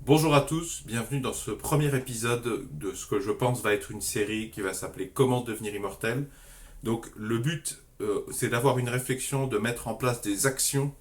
Bonjour à tous, bienvenue dans ce premier épisode de ce que je pense va être une série qui va s'appeler Comment devenir immortel. Donc le but, c'est d'avoir une réflexion, de mettre en place des actions,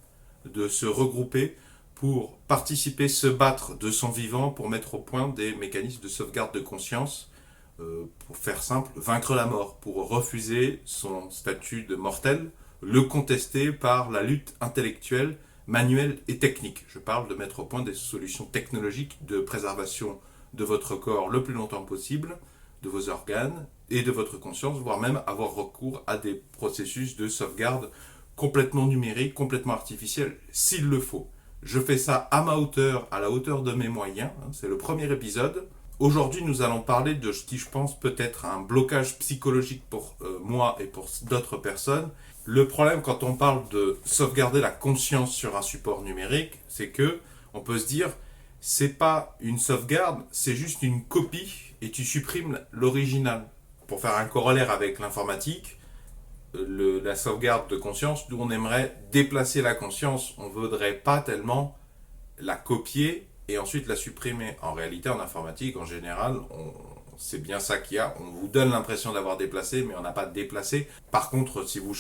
de se regrouper pour participer, se battre de son vivant, pour mettre au point des mécanismes de sauvegarde de conscience, pour faire simple, vaincre la mort, pour refuser son statut de mortel, le contester par la lutte intellectuelle, manuelle et technique. Je parle de mettre au point des solutions technologiques de préservation de votre corps le plus longtemps possible, de vos organes et de votre conscience, voire même avoir recours à des processus de sauvegarde complètement numériques, complètement artificiels, s'il le faut. Je fais ça à ma hauteur, à la hauteur de mes moyens. C'est le premier épisode. Aujourd'hui, nous allons parler de ce qui, je pense, peut être un blocage psychologique pour moi et pour d'autres personnes. Le problème quand on parle de sauvegarder la conscience sur un support numérique, c'est que on peut se dire, c'est pas une sauvegarde, c'est juste une copie et tu supprimes l'original. Pour faire un corollaire avec l'informatique, la sauvegarde de conscience, nous on aimerait déplacer la conscience, on ne voudrait pas tellement la copier et ensuite la supprimer. En réalité, en informatique, en général, c'est bien ça qu'il y a. On vous donne l'impression d'avoir déplacé, mais on n'a pas déplacé. Par contre, si vous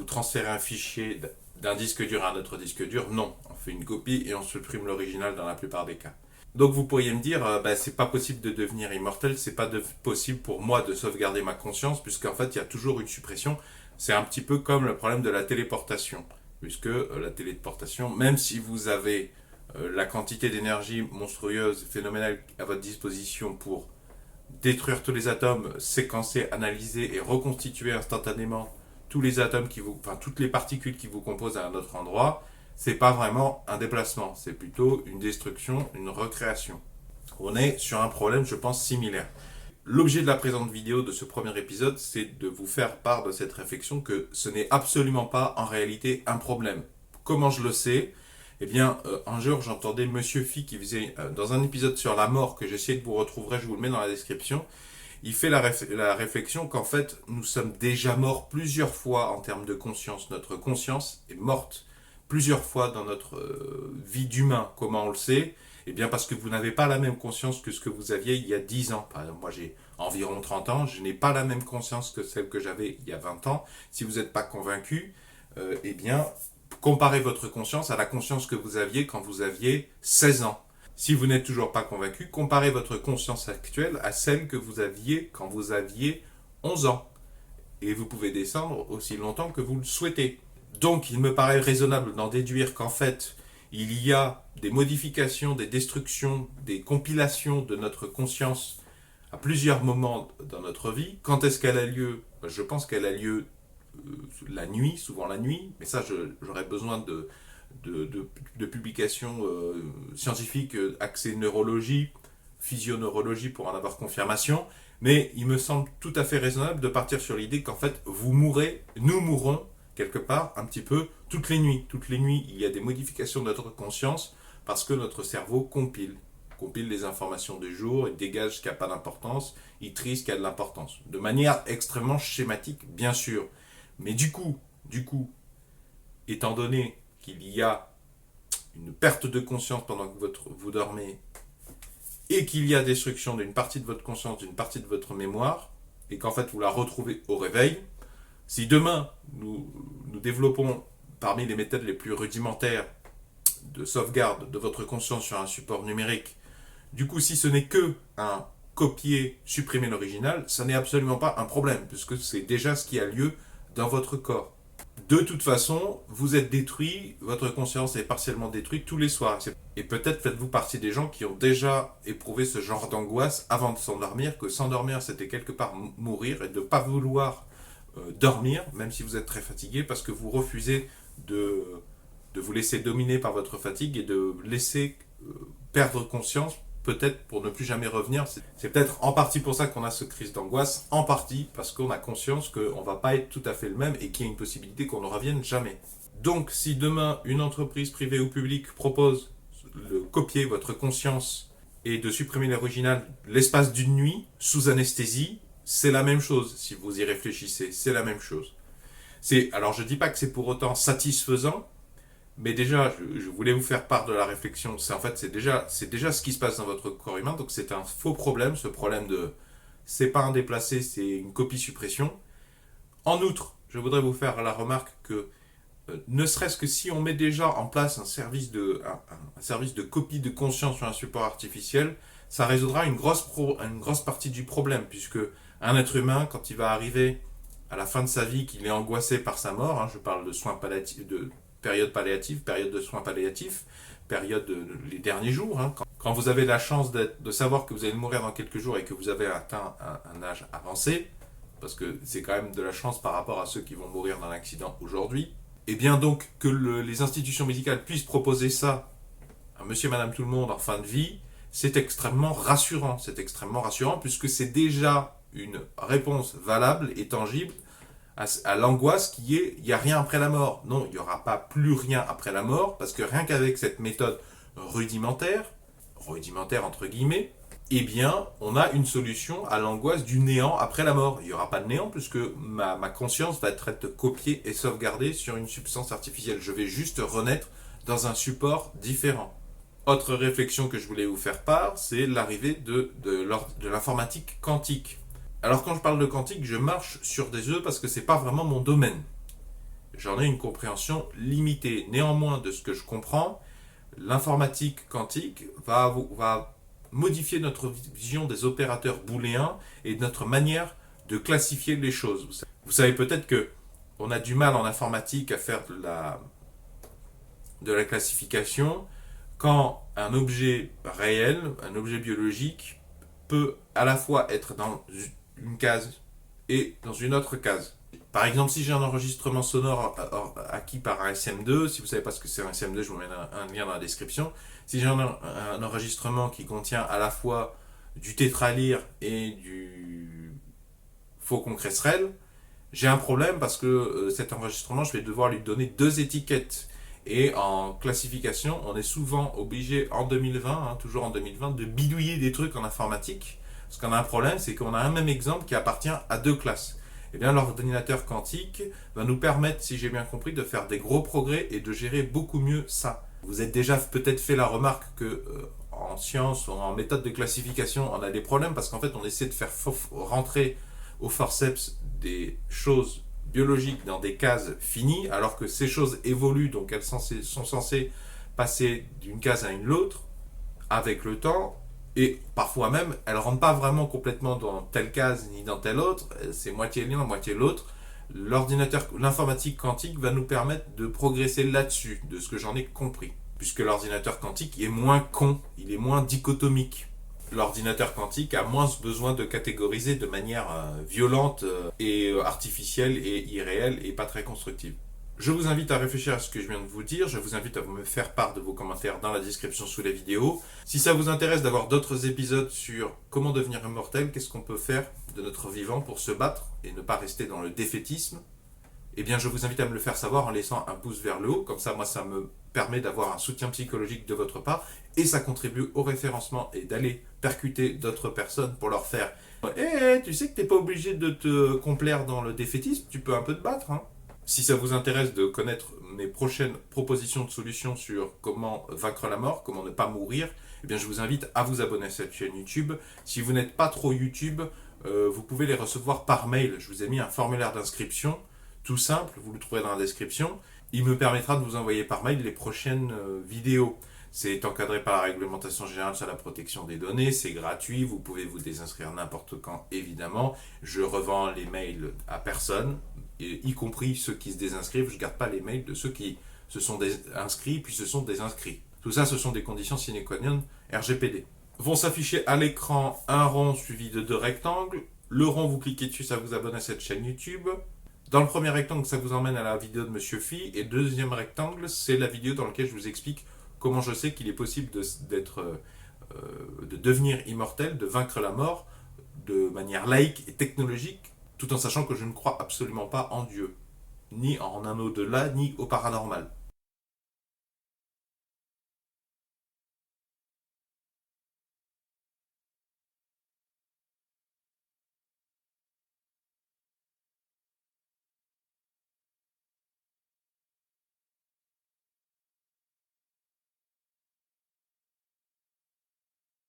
transférez un fichier d'un disque dur à un autre disque dur, non. On fait une copie et on supprime l'original dans la plupart des cas. Donc vous pourriez me dire, c'est pas possible de devenir immortel, c'est pas possible pour moi de sauvegarder ma conscience, puisqu'en fait, il y a toujours une suppression. C'est un petit peu comme le problème de la téléportation, puisque la téléportation, même si vous avez la quantité d'énergie monstrueuse, phénoménale à votre disposition pour détruire tous les atomes, séquencer, analyser et reconstituer instantanément tous les atomes toutes les particules qui vous composent à un autre endroit, c'est pas vraiment un déplacement, c'est plutôt une destruction, une recréation. On est sur un problème, je pense, similaire. L'objet de la présente vidéo, de ce premier épisode, c'est de vous faire part de cette réflexion que ce n'est absolument pas en réalité un problème. Comment je le sais ? Eh bien, un jour, j'entendais Monsieur Phi qui faisait, dans un épisode sur la mort que j'essaie de vous retrouver, je vous le mets dans la description, il fait la réflexion qu'en fait, nous sommes déjà morts plusieurs fois en termes de conscience. Notre conscience est morte plusieurs fois dans notre vie d'humain. Comment on le sait ? Eh bien, parce que vous n'avez pas la même conscience que ce que vous aviez il y a 10 ans. Par exemple, moi, j'ai environ 30 ans, je n'ai pas la même conscience que celle que j'avais il y a 20 ans. Si vous n'êtes pas convaincu, eh bien, comparez votre conscience à la conscience que vous aviez quand vous aviez 16 ans. Si vous n'êtes toujours pas convaincu, comparez votre conscience actuelle à celle que vous aviez quand vous aviez 11 ans. Et vous pouvez descendre aussi longtemps que vous le souhaitez. Donc, il me paraît raisonnable d'en déduire qu'en fait, il y a des modifications, des destructions, des compilations de notre conscience à plusieurs moments dans notre vie. Quand est-ce qu'elle a lieu ? Je pense qu'elle a lieu la nuit, souvent la nuit, mais ça j'aurais besoin de publications scientifiques axées neurologie, physioneurologie pour en avoir confirmation, mais il me semble tout à fait raisonnable de partir sur l'idée qu'en fait vous mourrez, nous mourrons quelque part un petit peu toutes les nuits. Toutes les nuits il y a des modifications de notre conscience parce que notre cerveau compile les informations du jour, il dégage ce qui n'a pas d'importance, il trie ce qui a de l'importance. De manière extrêmement schématique, bien sûr. Mais du coup, étant donné qu'il y a une perte de conscience pendant que vous dormez et qu'il y a destruction d'une partie de votre conscience, d'une partie de votre mémoire, et qu'en fait vous la retrouvez au réveil, si demain nous développons parmi les méthodes les plus rudimentaires de sauvegarde de votre conscience sur un support numérique, du coup si ce n'est que un copier, supprimer l'original, ça n'est absolument pas un problème, puisque c'est déjà ce qui a lieu dans votre corps. De toute façon, vous êtes détruit, votre conscience est partiellement détruite tous les soirs. Et peut-être faites-vous partie des gens qui ont déjà éprouvé ce genre d'angoisse avant de s'endormir, que s'endormir c'était quelque part mourir et de ne pas vouloir dormir, même si vous êtes très fatigué, parce que vous refusez de vous laisser dominer par votre fatigue et de laisser perdre conscience, peut-être pour ne plus jamais revenir. C'est peut-être en partie pour ça qu'on a ce crise d'angoisse, en partie parce qu'on a conscience qu'on ne va pas être tout à fait le même et qu'il y a une possibilité qu'on ne revienne jamais. Donc si demain une entreprise privée ou publique propose de copier votre conscience et de supprimer l'original l'espace d'une nuit sous anesthésie, c'est la même chose. Si vous y réfléchissez, c'est la même chose. Alors je ne dis pas que c'est pour autant satisfaisant, Mais déjà, je voulais vous faire part de la réflexion. C'est déjà ce qui se passe dans votre corps humain. Donc c'est un faux problème, ce problème de c'est pas un déplacé, c'est une copie suppression. En outre, je voudrais vous faire la remarque que ne serait-ce que si on met déjà en place un service de copie de conscience sur un support artificiel, ça résoudra une grosse partie du problème, puisque un être humain, quand il va arriver à la fin de sa vie, qu'il est angoissé par sa mort, je parle de soins palliatifs, de période palliative, période de soins palliatifs, période les derniers jours, quand vous avez la chance de savoir que vous allez mourir dans quelques jours et que vous avez atteint un âge avancé, parce que c'est quand même de la chance par rapport à ceux qui vont mourir dans l'accident aujourd'hui, et bien donc que les institutions médicales puissent proposer ça à monsieur et madame tout le monde en fin de vie, c'est extrêmement rassurant. C'est extrêmement rassurant puisque c'est déjà une réponse valable et tangible à l'angoisse qui est il n'y a rien après la mort. Non, il n'y aura pas plus rien après la mort parce que rien qu'avec cette méthode rudimentaire entre guillemets, eh bien, on a une solution à l'angoisse du néant après la mort. Il n'y aura pas de néant puisque ma conscience va être copiée et sauvegardée sur une substance artificielle. Je vais juste renaître dans un support différent. Autre réflexion que je voulais vous faire part, c'est l'arrivée de l'informatique quantique. Alors quand je parle de quantique, je marche sur des œufs parce que c'est pas vraiment mon domaine. J'en ai une compréhension limitée. Néanmoins, de ce que je comprends, l'informatique quantique va modifier notre vision des opérateurs booléens et de notre manière de classifier les choses. Vous savez peut-être que on a du mal en informatique à faire de la classification quand un objet réel, un objet biologique, peut à la fois être dans une case et dans une autre case. Par exemple, si j'ai un enregistrement sonore acquis par un SM2, si vous ne savez pas ce que c'est un SM2, je vous mets un lien dans la description. Si j'ai un enregistrement qui contient à la fois du tétralyre et du faucon cresserelle, j'ai un problème parce que cet enregistrement, je vais devoir lui donner deux étiquettes. Et en classification, on est souvent obligé en 2020, toujours en 2020, de bidouiller des trucs en informatique. Parce qu'on a un problème, c'est qu'on a un même exemple qui appartient à deux classes. Eh bien, l'ordinateur quantique va nous permettre, si j'ai bien compris, de faire des gros progrès et de gérer beaucoup mieux ça. Vous avez déjà peut-être fait la remarque que en science ou en méthode de classification, on a des problèmes parce qu'en fait, on essaie de faire rentrer au forceps des choses biologiques dans des cases finies, alors que ces choses évoluent, donc elles sont censées passer d'une case à une autre avec le temps. Et parfois même, elles ne rentrent pas vraiment complètement dans telle case ni dans telle autre, c'est moitié l'un, moitié l'autre. L'informatique quantique va nous permettre de progresser là-dessus, de ce que j'en ai compris. Puisque l'ordinateur quantique est moins con, il est moins dichotomique. L'ordinateur quantique a moins besoin de catégoriser de manière violente et artificielle et irréelle et pas très constructive. Je vous invite à réfléchir à ce que je viens de vous dire, je vous invite à me faire part de vos commentaires dans la description sous la vidéo. Si ça vous intéresse d'avoir d'autres épisodes sur comment devenir immortel, qu'est-ce qu'on peut faire de notre vivant pour se battre et ne pas rester dans le défaitisme, eh bien je vous invite à me le faire savoir en laissant un pouce vers le haut, comme ça moi ça me permet d'avoir un soutien psychologique de votre part et ça contribue au référencement et d'aller percuter d'autres personnes pour leur faire tu sais que t'es pas obligé de te complaire dans le défaitisme, tu peux un peu te battre, Si ça vous intéresse de connaître mes prochaines propositions de solutions sur comment vaincre la mort, comment ne pas mourir, eh bien je vous invite à vous abonner à cette chaîne YouTube. Si vous n'êtes pas trop YouTube, vous pouvez les recevoir par mail. Je vous ai mis un formulaire d'inscription, tout simple, vous le trouverez dans la description. Il me permettra de vous envoyer par mail les prochaines vidéos. C'est encadré par la réglementation générale sur la protection des données, c'est gratuit, vous pouvez vous désinscrire n'importe quand évidemment. Je revends les mails à personne, y compris ceux qui se désinscrivent, je ne garde pas les mails de ceux qui se sont inscrits puis se sont désinscrits. Tout ça, ce sont des conditions sine qua non RGPD. Vont s'afficher à l'écran un rond suivi de deux rectangles. Le rond, vous cliquez dessus, ça vous abonne à cette chaîne YouTube. Dans le premier rectangle, ça vous emmène à la vidéo de Monsieur Phi. Et le deuxième rectangle, c'est la vidéo dans laquelle je vous explique comment je sais qu'il est possible de devenir immortel, de vaincre la mort de manière laïque et technologique, tout en sachant que je ne crois absolument pas en Dieu, ni en un au-delà, ni au paranormal.